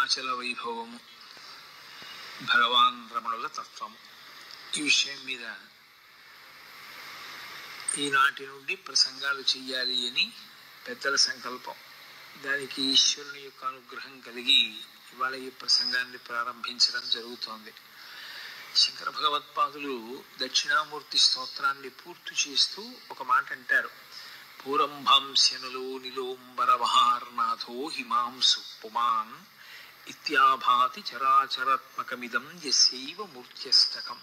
అరుణాచల వైభవము, భగవాన్ రమణుల తత్వము, ఈ విషయం మీద ఈనాటి నుండి ప్రసంగాలు చెయ్యాలి అని పెద్దల సంకల్పం. దానికి ఈశ్వరుని యొక్క అనుగ్రహం కలిగి ఇవాళ ఈ ప్రసంగాన్ని ప్రారంభించడం జరుగుతోంది. శంకర భగవత్పాదులు దక్షిణామూర్తి స్తోత్రాన్ని పూర్తి చేస్తూ ఒక మాట అంటారు. పూరంభాంశనులో నిలోంబర మహార్నాథో హిమాంసు పుమాన్ ఇత్యాభాతి చరాచరాత్మకమిదం యస్యైవ మూర్త్యష్టకం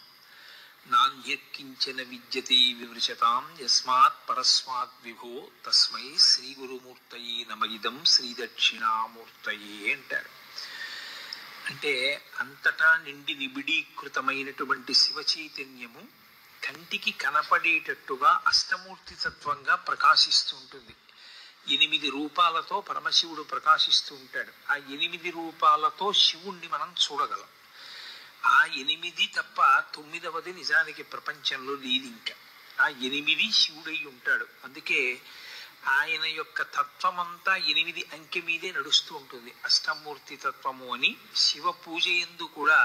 నాణ్యకించన విద్యతే వివృశతాం యస్మాత్ పరస్మాత్ విభో తస్మై శ్రీ గురుమూర్తయే నమయిదం శ్రీ దక్షిణామూర్తయే అంటారు. అంటే అంతటా నిండి నిబిడీకృతమైనటువంటి శివ చైతన్యము కంటికి కనపడేటట్టుగా అష్టమూర్తి తత్వంగా ప్రకాశిస్తూ ఉంటుంది. 8 రూపాలతో పరమశివుడు ప్రకాశిస్తూ ఉంటాడు. ఆ 8 రూపాలతో శివుణ్ణి మనం చూడగలం. ఆ 8 తప్ప 9వది నిజానికి ప్రపంచంలో లేదు. ఇంకా ఆ 8 శివుడై ఉంటాడు. అందుకే ఆయన యొక్క తత్వమంతా 8 అంకె మీదే నడుస్తూ ఉంటుంది. అష్టమూర్తి తత్వము అని శివ పూజ యందు కూడా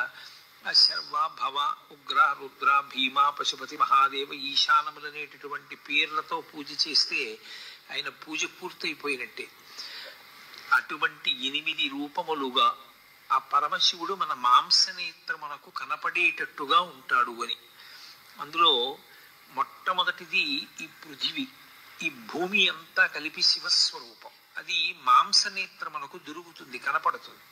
శర్వ భవ ఉగ్ర రుద్ర భీమ పశుపతి మహాదేవ ఈశానములనేటటువంటి పేర్లతో పూజ చేస్తే ఆయన పూజ పూర్తయిపోయినట్టే. అటువంటి 8 రూపములుగా ఆ పరమశివుడు మన మాంసనేత్రమునకు కనపడేటట్టుగా ఉంటాడు అని. అందులో మొట్టమొదటిది ఈ పృథివీ, ఈ భూమి అంతా కలిపి శివస్వరూపం. అది మాంసనేత్రమునకు దొరుకుతుంది, కనపడుతుంది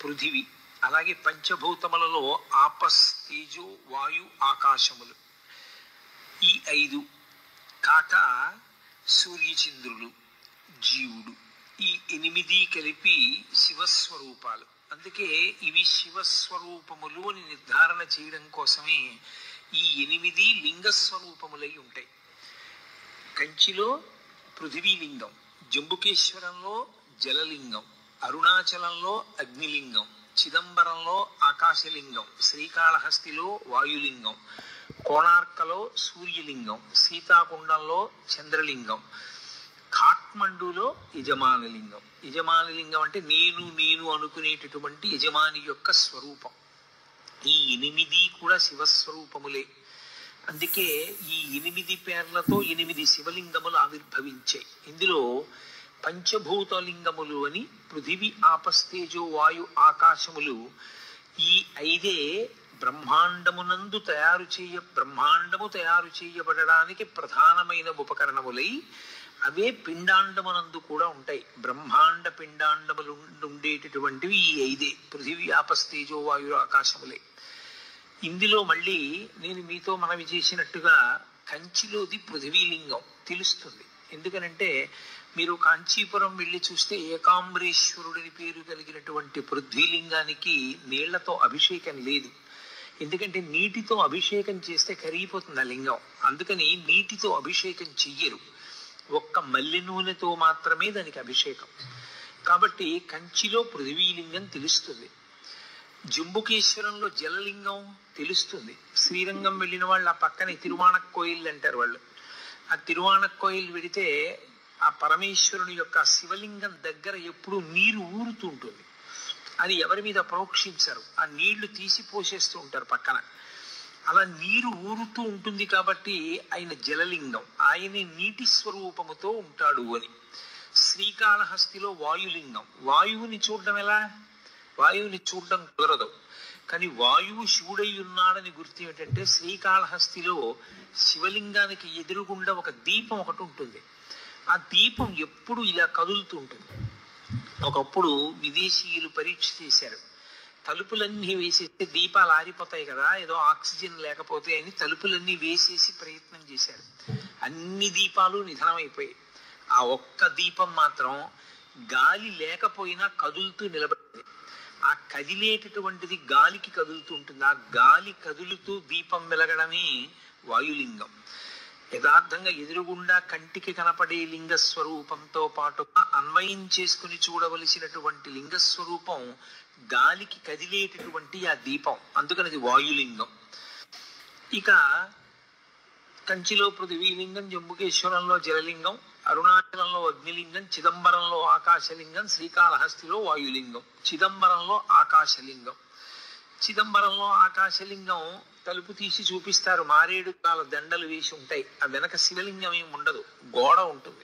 పృథివీ. అలాగే పంచభూతములలో ఆపస్, తేజో, వాయు, ఆకాశములు, ఈ 5 కాక సూర్యచంద్రులు, జీవుడు, ఈ 8 కలిపి శివస్వరూపాలు. అందుకే ఇవి శివస్వరూపములు అని నిర్ధారణ చేయడం కోసమే ఈ 8 లింగస్వరూపములై ఉంటాయి. కంచిలో పృథివీలింగం, జంబుకేశ్వరంలో జలలింగం, అరుణాచలంలో అగ్నిలింగం, చిదంబరంలో ఆకాశలింగం, శ్రీకాళహస్తిలో వాయులింగం, కోణార్కలో సూర్యలింగం, సీతాకుండంలో చంద్రలింగం, కాఠ్మండూలో యజమానలింగం. యజమానలింగం అంటే నేను అనుకునేటటువంటి యజమాని యొక్క స్వరూపం. ఈ 8 కూడా శివస్వరూపములే. అందుకే ఈ 8 పేర్లతో 8 శివలింగములు ఆవిర్భవించాయి. ఇందులో పంచభూతలింగములు అని పృథివీ, ఆపస్తేజో, వాయు, ఆకాశములు, ఈ 5 బ్రహ్మాండము తయారు చేయబడడానికి ప్రధానమైన ఉపకరణములై అవే పిండాండమునందు కూడా ఉంటాయి. బ్రహ్మాండ పిండాండములు ఉండేటటువంటివి ఈ 5 పృథివీ, ఆపస్తేజో, వాయు, ఆకాశములే. ఇందులో మళ్ళీ నేను మీతో మనవి చేసినట్టుగా కంచిలోది పృథివీలింగం తెలుస్తుంది. ఎందుకనంటే మీరు కాంచీపురం వెళ్ళి చూస్తే ఏకాంబరేశ్వరుడిని పేరు కలిగినటువంటి పృథ్వీలింగానికి నీళ్లతో అభిషేకం లేదు. ఎందుకంటే నీటితో అభిషేకం చేస్తే కరిగిపోతుంది ఆ లింగం. అందుకని నీటితో అభిషేకం చెయ్యరు, ఒక్క మల్లె నూనెతో మాత్రమే దానికి అభిషేకం. కాబట్టి కంచిలో పృథివీలింగం తెలుస్తుంది. జంబుకేశ్వరంలో జలలింగం తెలుస్తుంది. శ్రీరంగం వెళ్ళిన వాళ్ళు ఆ పక్కనే తిరువాణక్కోయిల్ అంటారు వాళ్ళు. ఆ తిరువాణక్కోయిల్ వెడితే ఆ పరమేశ్వరుని యొక్క శివలింగం దగ్గర ఎప్పుడు నీరు ఊరుతూ ఉంటుంది. అది ఎవరి మీద ప్రోక్షించరు, ఆ నీళ్లు తీసి పోసేస్తూ ఉంటారు పక్కన. అలా నీరు ఊరుతూ ఉంటుంది కాబట్టి ఆయన జలలింగం, ఆయనే నీటి స్వరూపముతో ఉంటాడు అని. శ్రీకాళహస్తిలో వాయులింగం. వాయువుని చూడడం ఎలా? వాయువుని చూడడం కుదరదు. కానీ వాయువు శివుడై ఉన్నాడని గుర్తు ఏమిటంటే శ్రీకాళహస్తిలో శివలింగానికి ఎదురుగుండా ఒక దీపం ఒకటి ఉంటుంది. ఆ దీపం ఎప్పుడు ఇలా కదులుతూ ఉంటుంది. ఒకప్పుడు విదేశీయులు పరీక్ష చేశారు. తలుపులన్నీ వేసేస్తే దీపాలు ఆరిపోతాయి కదా, ఏదో ఆక్సిజన్ లేకపోతే అని తలుపులన్నీ వేసేసి ప్రయత్నం చేశారు. అన్ని దీపాలు నిధనమైపోయాయి. ఆ ఒక్క దీపం మాత్రం గాలి లేకపోయినా కదులుతూ నిలబడింది. ఆ కదిలేటటువంటిది గాలికి కదులుతూ ఉంటుంది. ఆ గాలి కదులుతూ దీపం వెలగడమే వాయులింగం. యథార్థంగా ఎదురుగుండా కంటికి కనపడే లింగస్వరూపంతో పాటుగా అన్వయం చేసుకుని చూడవలసినటువంటి లింగస్వరూపం గాలికి కదిలేటటువంటి ఆ దీపం. అందుకని అది వాయులింగం. ఇక కంచిలో పృథివీలింగం, జంబుకేశ్వరంలో జలలింగం, అరుణాచలంలో అగ్నిలింగం, చిదంబరంలో ఆకాశలింగం, శ్రీకాళహస్తిలో వాయులింగం. చిదంబరంలో ఆకాశలింగం. చిదంబరంలో ఆకాశలింగం తలుపు తీసి చూపిస్తారు, మారేడు కాల దండలు వేసి ఉంటాయి. ఆ వెనక శివలింగం ఏమి ఉండదు, గోడ ఉంటుంది.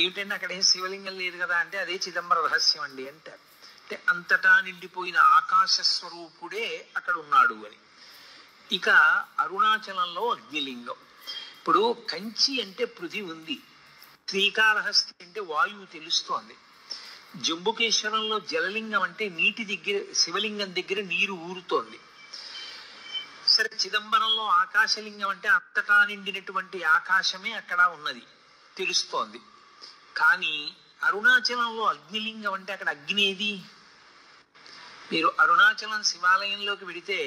ఏమిటంటే అక్కడ ఏం శివలింగం లేదు కదా అంటే అదే చిదంబర రహస్యం అండి అంటారు. అంటే అంతటా నిండిపోయిన ఆకాశ స్వరూపుడే అక్కడ ఉన్నాడు అని. ఇక అరుణాచలంలో అగ్నిలింగం. ఇప్పుడు కంచి అంటే పృథి ఉంది, శ్రీకాళహస్తి అంటే వాయువు తెలుస్తోంది, జంబుకేశ్వరంలో జలలింగం అంటే నీటి దగ్గర, శివలింగం దగ్గర నీరు ఊరుతోంది. సరే, చిదంబరంలో ఆకాశలింగం అంటే అంతటా నిండినటువంటి ఆకాశమే అక్కడ ఉన్నది తెలుస్తోంది. కానీ అరుణాచలంలో అగ్నిలింగం అంటే అక్కడ అగ్ని ఏది? మీరు అరుణాచలం శివాలయంలోకి వెడితే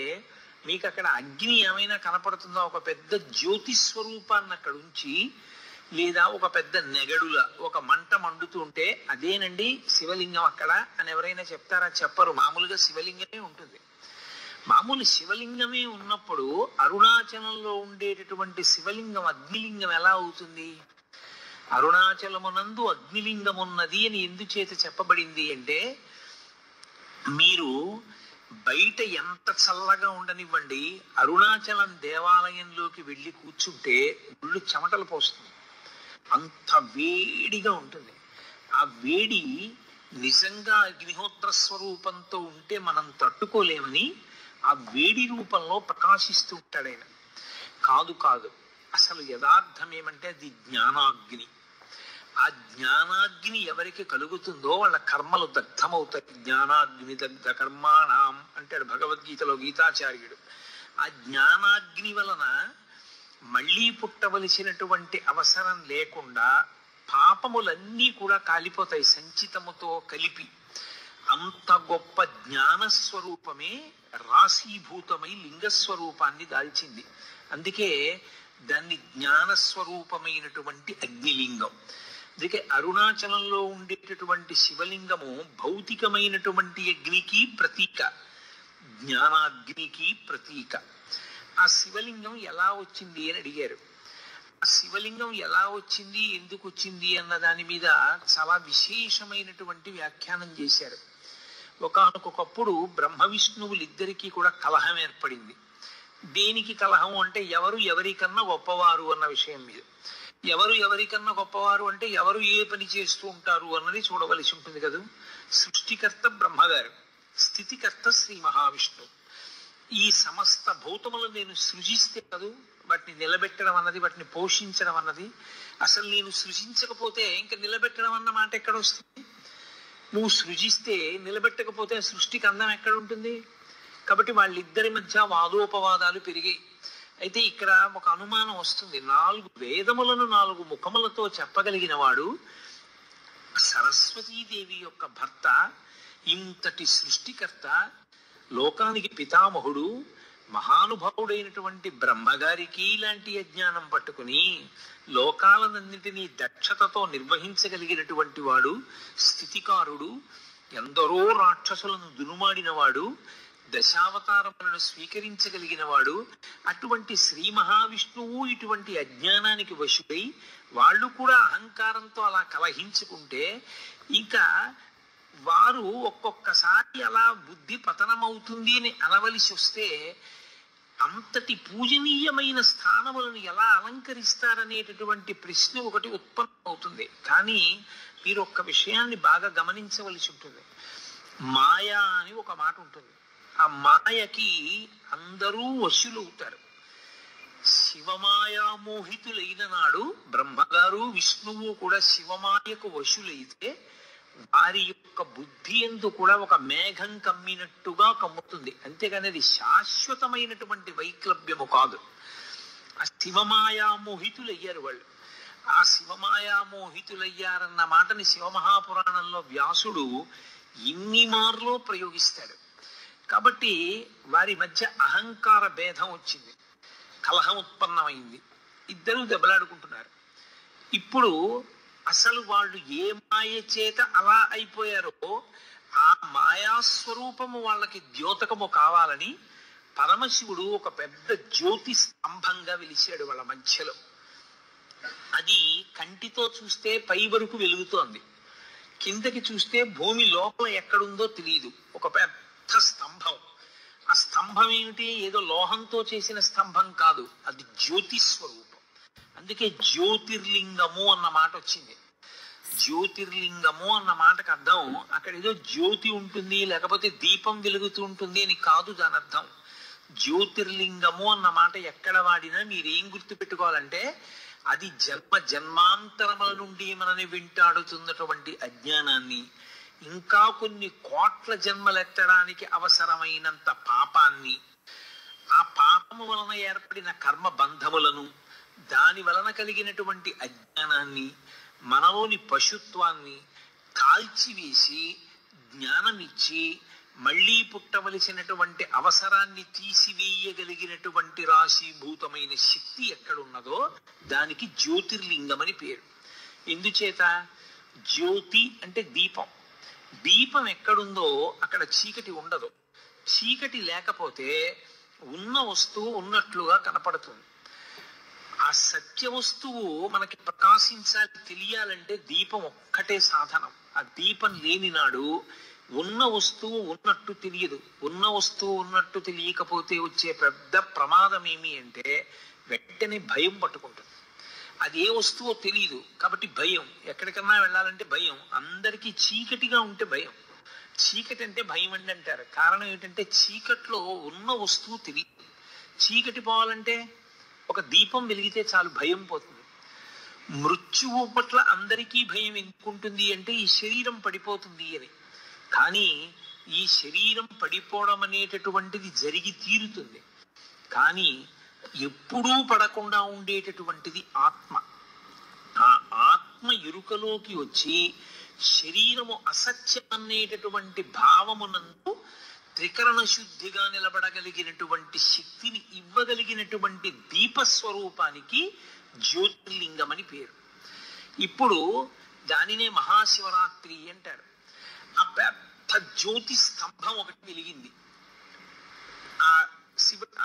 మీకు అక్కడ అగ్ని ఏమైనా కనపడుతుందా? ఒక పెద్ద జ్యోతి స్వరూపాన్ని అక్కడ ఉంచి, లేదా ఒక పెద్ద నెగడుల ఒక మంట మండుతుంటే అదేనండి శివలింగం అక్కడ అని ఎవరైనా చెప్తారా? చెప్పరు. మామూలుగా శివలింగమే ఉంటుంది. మామూలు శివలింగమే ఉన్నప్పుడు అరుణాచలంలో ఉండేటటువంటి శివలింగం అగ్నిలింగం ఎలా అవుతుంది? అరుణాచలమునందు అగ్నిలింగం ఉన్నది అని ఎందుచేత చెప్పబడింది అంటే, మీరు బయట ఎంత చల్లగా ఉండనివ్వండి, అరుణాచలం దేవాలయంలోకి వెళ్ళి కూర్చుంటే ఒళ్ళు చెమటలు పోస్తుంది, అంత వేడిగా ఉంటుంది. ఆ వేడి నిజంగా అగ్నిహోత్ర స్వరూపంతో ఉంటే మనం తట్టుకోలేమని ఆ వేడి రూపంలో ప్రకాశిస్తూ ఉంటాడు ఆయన. కాదు కాదు, అసలు యథార్థం ఏమంటే అది జ్ఞానాగ్ని. ఆ జ్ఞానాగ్ని ఎవరికి కలుగుతుందో వాళ్ళ కర్మలు దగ్ధమవుతాయి. జ్ఞానాగ్ని దగ్ధ కర్మాణం అంటాడు భగవద్గీతలో గీతాచార్యుడు. ఆ జ్ఞానాగ్ని వలన మళ్ళీ పుట్టవలసినటువంటి అవసరం లేకుండా పాపములన్నీ కూడా కాలిపోతాయి సంచితముతో కలిపి. అంత గొప్ప జ్ఞానస్వరూపమే రాశీభూతమై లింగస్వరూపాన్ని దాల్చింది. అందుకే దాన్ని జ్ఞానస్వరూపమైనటువంటి అగ్నిలింగం. అందుకే అరుణాచలంలో ఉండేటటువంటి శివలింగము భౌతికమైనటువంటి అగ్నికి ప్రతీక, జ్ఞానాగ్నికి ప్రతీక. ఆ శివలింగం ఎలా వచ్చింది అని అడిగారు. ఆ శివలింగం ఎలా వచ్చింది, ఎందుకు వచ్చింది అన్న దాని మీద చాలా విశేషమైనటువంటి వ్యాఖ్యానం చేశారు. ఒకానొకప్పుడు బ్రహ్మ విష్ణువులిద్దరికీ కూడా కలహం ఏర్పడింది. దేనికి కలహం అంటే ఎవరు ఎవరికన్నా గొప్పవారు అన్న విషయం మీద. ఎవరు ఎవరికన్నా గొప్పవారు అంటే ఎవరు ఏ పని చేస్తూ ఉంటారు అన్నది చూడవలసి ఉంటుంది కదా. సృష్టికర్త బ్రహ్మగారు, స్థితికర్త శ్రీ మహావిష్ణువు. ఈ సమస్త భూతములను నేను సృజిస్తే కదూ వాటిని నిలబెట్టడం అన్నది, వాటిని పోషించడం అన్నది. అసలు నేను సృజించకపోతే ఇంకా నిలబెట్టడం అన్న మాట ఎక్కడ వస్తుంది? నువ్వు సృజిస్తే నిలబెట్టకపోతే సృష్టికి అందం ఎక్కడ ఉంటుంది? కాబట్టి వాళ్ళిద్దరి మధ్య వాదోపవాదాలు పెరిగాయి. అయితే ఇక్కడ ఒక అనుమానం వస్తుంది. 4 వేదములను 4 ముఖములతో చెప్పగలిగిన వాడు సరస్వతీదేవి యొక్క భర్త, ఇంతటి సృష్టికర్త, లోకానికి పితామహుడు, మహానుభావుడైనటువంటి బ్రహ్మగారికి ఇలాంటి అజ్ఞానం పట్టుకుని లోకాలన్నింటినీ దక్షతతో నిర్వహించగలిగినటువంటి వాడు, స్థితికారుడు, ఎందరో రాక్షసులను దునుమాడినవాడు, దశావతారములను స్వీకరించగలిగిన వాడు, అటువంటి శ్రీ మహావిష్ణువు ఇటువంటి అజ్ఞానానికి వశుడై వాళ్ళు కూడా అహంకారంతో అలా కలహించుకుంటే ఇంకా వారు ఒక్కొక్కసారి అలా బుద్ధి పతనమవుతుంది అని అనవలసి వస్తే అంతటి పూజనీయమైన స్థానములను ఎలా అలంకరిస్తారనేటటువంటి ప్రశ్న ఒకటి ఉత్పన్నమవుతుంది. కానీ మీరు ఒక్క విషయాన్ని బాగా గమనించవలసి ఉంటుంది. మాయా అని ఒక మాట ఉంటుంది. ఆ మాయకి అందరూ వశులవుతారు. శివమాయా మోహితులైన నాడు బ్రహ్మగారు విష్ణువు కూడా శివమాయకు వశులైతే వారి యొక్క బుద్ధి ఎందు కూడా ఒక మేఘం కమ్మినట్టుగా కమ్ముతుంది. అంతేగాని అది శాశ్వతమైనటువంటి వైక్లభ్యము కాదు. ఆ శివమాయా మోహితులయ్యారు వాళ్ళు. ఆ శివమాయా మోహితులయ్యారన్న మాటని శివమహాపురాణంలో వ్యాసుడు ఇన్ని మార్లో ప్రయోగిస్తాడు. కాబట్టి వారి మధ్య అహంకార భేదం వచ్చింది, కలహం ఉత్పన్నమైంది, ఇద్దరూ దెబ్బలాడుకుంటున్నారు. ఇప్పుడు అసలు వాళ్ళు ఏ మాయ చేత అలా అయిపోయారో ఆ మాయాస్వరూపము వాళ్ళకి ద్యోతకము కావాలని పరమశివుడు ఒక పెద్ద జ్యోతి స్తంభంగా వెలిశాడు వాళ్ళ మధ్యలో. అది కంటితో చూస్తే పై వరకు వెలుగుతోంది, కిందకి చూస్తే భూమి లోపల ఎక్కడుందో తెలియదు. ఒక పెద్ద స్తంభం. ఆ స్తంభం ఏమిటి? ఏదో లోహంతో చేసిన స్తంభం కాదు, అది జ్యోతి స్వరూపం. అందుకే జ్యోతిర్లింగము అన్న మాట వచ్చింది. జ్యోతిర్లింగము అన్న మాటకు అర్థం అక్కడ ఏదో జ్యోతి ఉంటుంది, లేకపోతే దీపం వెలుగుతూ ఉంటుంది అని కాదు దాని అర్థం. జ్యోతిర్లింగము అన్న మాట ఎక్కడ వాడినా మీరేం గుర్తు పెట్టుకోవాలంటే అది జన్మ జన్మాంతరముల నుండి మనని వెంటాడుతున్నటువంటి అజ్ఞానాన్ని, ఇంకా కొన్ని కోట్ల జన్మలెత్తడానికి అవసరమైనంత పాపాన్ని, ఆ పాపము వలన ఏర్పడిన కర్మ బంధములను, దాని వలన కలిగినటువంటి అజ్ఞానాన్ని, మనలోని పశుత్వాన్ని కాల్చివేసి జ్ఞానమిచ్చి మళ్ళీ పుట్టవలసినటువంటి అవసరాన్ని తీసివేయగలిగినటువంటి రాశీభూతమైన శక్తి ఎక్కడున్నదో దానికి జ్యోతిర్లింగం అని పేరు. ఎందుచేత? జ్యోతి అంటే దీపం. దీపం ఎక్కడుందో అక్కడ చీకటి ఉండదు. చీకటి లేకపోతే ఉన్న వస్తువు ఉన్నట్లుగా కనపడుతుంది. ఆ సత్య వస్తువు మనకి ప్రకాశించాలి, తెలియాలంటే దీపం ఒక్కటే సాధనం. ఆ దీపం లేని నాడు ఉన్న వస్తువు ఉన్నట్టు తెలియదు. ఉన్న వస్తువు ఉన్నట్టు తెలియకపోతే వచ్చే పెద్ద ప్రమాదం ఏమి అంటే వెంటనే భయం పట్టుకుంటుంది. అది ఏ వస్తువో తెలియదు కాబట్టి భయం. ఎక్కడికన్నా వెళ్ళాలంటే భయం. అందరికీ చీకటిగా ఉంటే భయం. చీకటి అంటే భయం అండి అంటారు. కారణం ఏంటంటే చీకట్లో ఉన్న వస్తువు తెలియదు. చీకటి పోవాలంటే ఒక దీపం వెలిగితే చాలు, భయం పోతుంది. మృత్యువు పట్ల అందరికీ భయం ఎందుకుంటుంది అంటే ఈ శరీరం పడిపోతుంది అని. కానీ ఈ శరీరం పడిపోవడం అనేటటువంటిది జరిగి తీరుతుంది. కానీ ఎప్పుడూ పడకుండా ఉండేటటువంటిది ఆత్మ. ఆ ఆత్మ ఎరుకలోకి వచ్చి శరీరము అసత్యం అనేటటువంటి భావమునందు త్రికరణ శుద్ధిగా నిలబడగలిగినటువంటి శక్తిని ఇవ్వగలిగినటువంటి దీపస్వరూపానికి జ్యోతిర్లింగం అని పేరు. ఇప్పుడు దానినే మహాశివరాత్రి అంటారు. ఆ పెద్ద జ్యోతి స్తంభం ఒకటి వెలిగింది.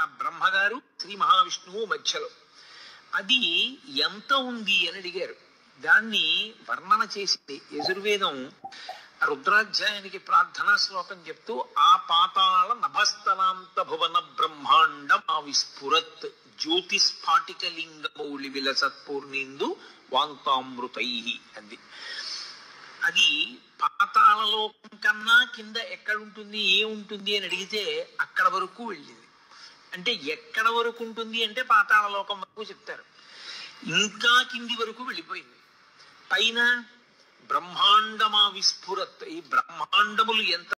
ఆ బ్రహ్మగారు శ్రీ మహావిష్ణువు మధ్యలో. అది ఎంత ఉంది అని అడిగారు. దాన్ని వర్ణన చేసింది యజుర్వేదం. రుద్రాధ్యాయానికి ప్రార్థనా శ్లోకం చెప్తూ ఆ పాతాళ నభస్థలాంత భువన బ్రహ్మాండం ఆవిస్ఫురత్ జ్యోతిస్ఫాటికలింగమౌళి విలసత్పూర్ణేందు వాంతామృతై అంది. అది పాతాళలోకం కన్నా కింద ఎక్కడుంటుంది, ఏముంటుంది అని అడిగితే అక్కడ వరకు వెళ్ళింది. అంటే ఎక్కడ వరకు ఉంటుంది అంటే పాతాళలోకం వరకు చెప్తారు. ఇంకా కింది వరకు వెళ్ళిపోయింది. పైన బ్రహ్మాండమా విస్ఫురత్, ఈ బ్రహ్మాండములు ఎంత